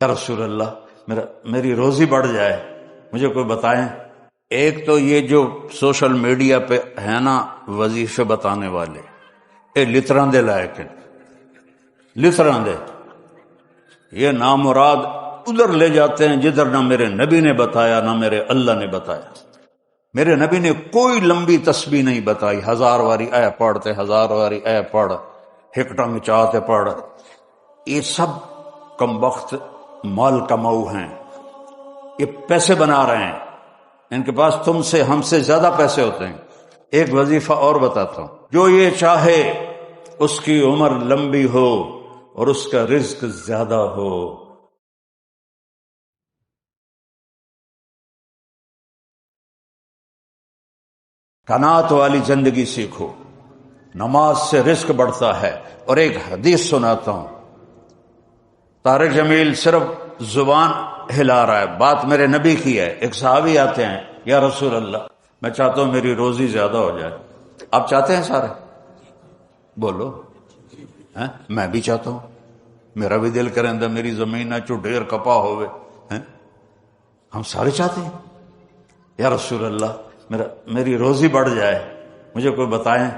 یا رسول اللہ میری روزی بڑھ جائے، مجھے کوئی بتائیں۔ ایک تو یہ جو سوشل میڈیا پہ ہے نا وظیفے بتانے والے، اے لتراں دے لائق ہیں، لتراں دے، یہ نامراد ادھر لے جاتے ہیں جدھر نہ میرے نبی نے بتایا نہ میرے اللہ نے بتایا۔ میرے نبی نے کوئی لمبی تسبیح نہیں بتائی، 1000 واری اے پڑھتے، 1000 واری اے پڑھ، ہکٹنگ چاہتے پڑھ۔ یہ سب کم وقت مال کماؤ ہیں، یہ پیسے بنا رہے ہیں، ان کے پاس تم سے ہم سے زیادہ پیسے ہوتے ہیں۔ ایک وظیفہ اور بتاتا ہوں، جو یہ چاہے اس کی عمر لمبی ہو اور اس کا رزق زیادہ ہو۔ قناعت والی زندگی سیکھو، نماز سے رزق بڑھتا ہے۔ اور ایک حدیث سناتا ہوں، طارق جمیل صرف زبان ہلا رہا ہے، بات میرے نبی کی ہے۔ ایک صحابی آتے ہیں، یا رسول اللہ میں چاہتا ہوں میری روزی زیادہ ہو جائے۔ آپ چاہتے ہیں سارے؟ بولو۔ میں بھی چاہتا ہوں، میرا بھی دل کرے اندر میری زمین نہ چو ڈھیر کپا ہوئے، ہم سارے چاہتے ہیں۔ یا رسول اللہ میری روزی بڑھ جائے، مجھے کوئی بتائیں۔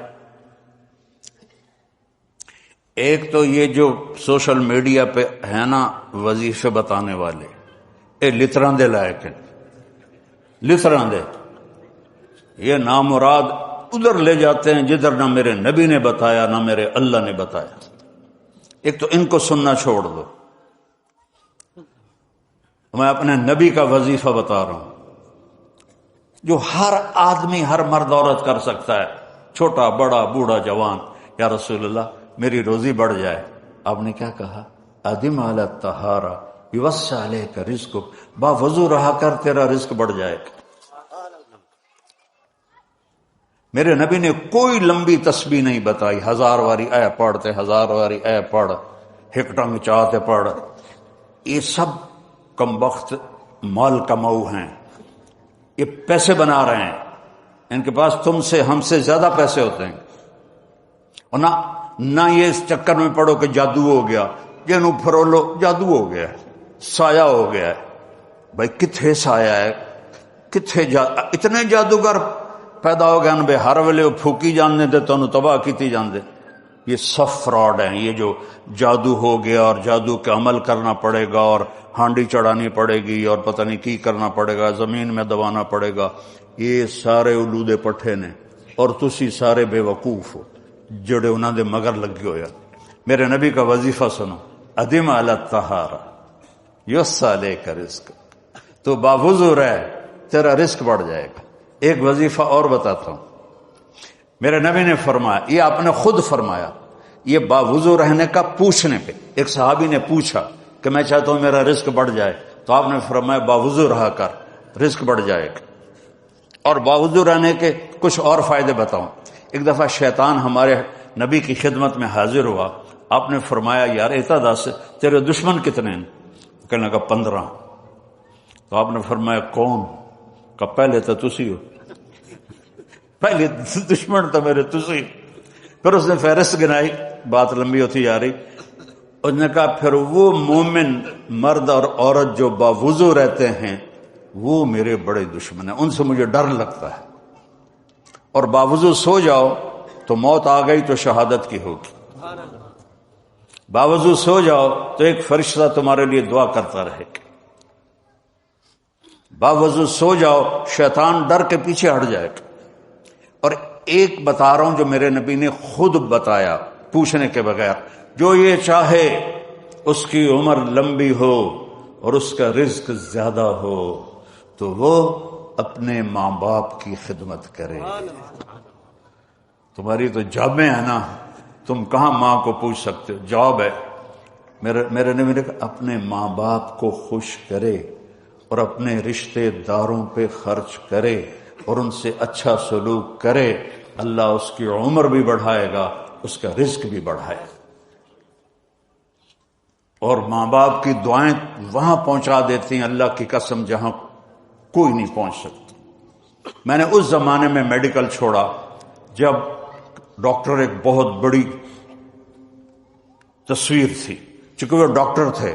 ایک تو یہ جو سوشل میڈیا پہ ہے نا وظیفے بتانے والے، اے لتراں دے لائق ہیں، لتراں دے، یہ نامراد ادھر لے جاتے ہیں جدھر نہ میرے نبی نے بتایا نہ میرے اللہ نے بتایا۔ ایک تو ان کو سننا چھوڑ دو، میں اپنے نبی کا وظیفہ بتا رہا ہوں جو ہر آدمی، ہر مرد عورت کر سکتا ہے، چھوٹا بڑا بوڑھا جوان۔ یا رسول اللہ میری روزی بڑھ جائے۔ آپ نے کیا کہا؟ ادم علی الطہارہ یوسع علیک رزقک، با وضو رہا کر تیرا رزق بڑھ جائے گا۔ میرے نبی نے کوئی لمبی تسبیح نہیں بتائی، 1000 واری اے پڑھتے، 1000 واری اے پڑھ، ہکٹنگ چاہتے پڑھ۔ یہ سب کم وقت مال کماؤ ہیں، یہ پیسے بنا رہے ہیں، ان کے پاس تم سے ہم سے زیادہ پیسے ہوتے ہیں۔ اور نہ یہ اس چکر میں پڑو کہ جادو ہو گیا، جنوں پھرولو جادو ہو گیا، سایہ ہو گیا ہے۔ بھائی کتھے سایہ ہے، کتھے اتنے جادوگر پیدا ہو گئے بے ہر ویلے پھوکی جاندے تے تانوں تباہ کیتی جاندے۔ یہ سب فراڈ ہیں، یہ جو جادو ہو گیا اور جادو کا عمل کرنا پڑے گا اور ہانڈی چڑھانی پڑے گی اور پتہ نہیں کی کرنا پڑے گا، زمین میں دبانا پڑے گا، یہ سارے الودے پٹھے نے، اور تسی سارے بے وقوف ہو جڑے انہاں دے مگر لگے ہویا۔ میرے نبی کا وظیفہ سنو، ادم علی الطہارہ یوسع علیک رزق، تو باوضو رہ تیرا رزق بڑھ جائے گا۔ ایک وظیفہ اور بتاتا ہوں، میرے نبی نے فرمایا، یہ آپ نے خود فرمایا، یہ باوضو رہنے کا پوچھنے پہ ایک صحابی نے پوچھا کہ میں چاہتا ہوں میرا رزق بڑھ جائے، تو آپ نے فرمایا باوضو رہا کر رزق بڑھ جائے گا۔ اور باوضو رہنے کے کچھ اور فائدے بتاؤں۔ ایک دفعہ شیطان ہمارے نبی کی خدمت میں حاضر ہوا، آپ نے فرمایا یار ایتا دس تیرے دشمن کتنے ہیں؟ کہنے لگا 15۔ تو آپ نے فرمایا کون؟ کہ پہلے تو تسی ہو، پہلے دشمن تو میرے تسی۔ پھر اس نے فہرست گنائی، بات لمبی ہوتی جا رہی۔ اس نے کہا پھر وہ مومن مرد اور عورت جو باوضو رہتے ہیں وہ میرے بڑے دشمن ہیں، ان سے مجھے ڈر لگتا ہے۔ اور باوضو سو جاؤ تو موت آ گئی تو شہادت کی ہوگی، باوضو سو جاؤ تو ایک فرشتہ تمہارے لیے دعا کرتا رہے گا، باوضو سو جاؤ شیطان ڈر کے پیچھے ہٹ جائے گا۔ اور ایک بتا رہا ہوں جو میرے نبی نے خود بتایا پوچھنے کے بغیر، جو یہ چاہے اس کی عمر لمبی ہو اور اس کا رزق زیادہ ہو تو وہ اپنے ماں باپ کی خدمت کرے۔ تمہاری تو جابیں ہیں نا، تم کہاں ماں کو پوچھ سکتے ہو، جاب ہے۔ میرے نبی نے کہا اپنے ماں باپ کو خوش کرے اور اپنے رشتے داروں پہ خرچ کرے اور ان سے اچھا سلوک کرے، اللہ اس کی عمر بھی بڑھائے گا، اس کا رزق بھی بڑھائے گا۔ اور ماں باپ کی دعائیں وہاں پہنچا دیتی ہیں اللہ کی قسم جہاں کوئی نہیں پہنچ سکتا۔ میں نے اس زمانے میں میڈیکل چھوڑا جب ڈاکٹر ایک بہت بڑی تصویر تھی، چونکہ وہ ڈاکٹر تھے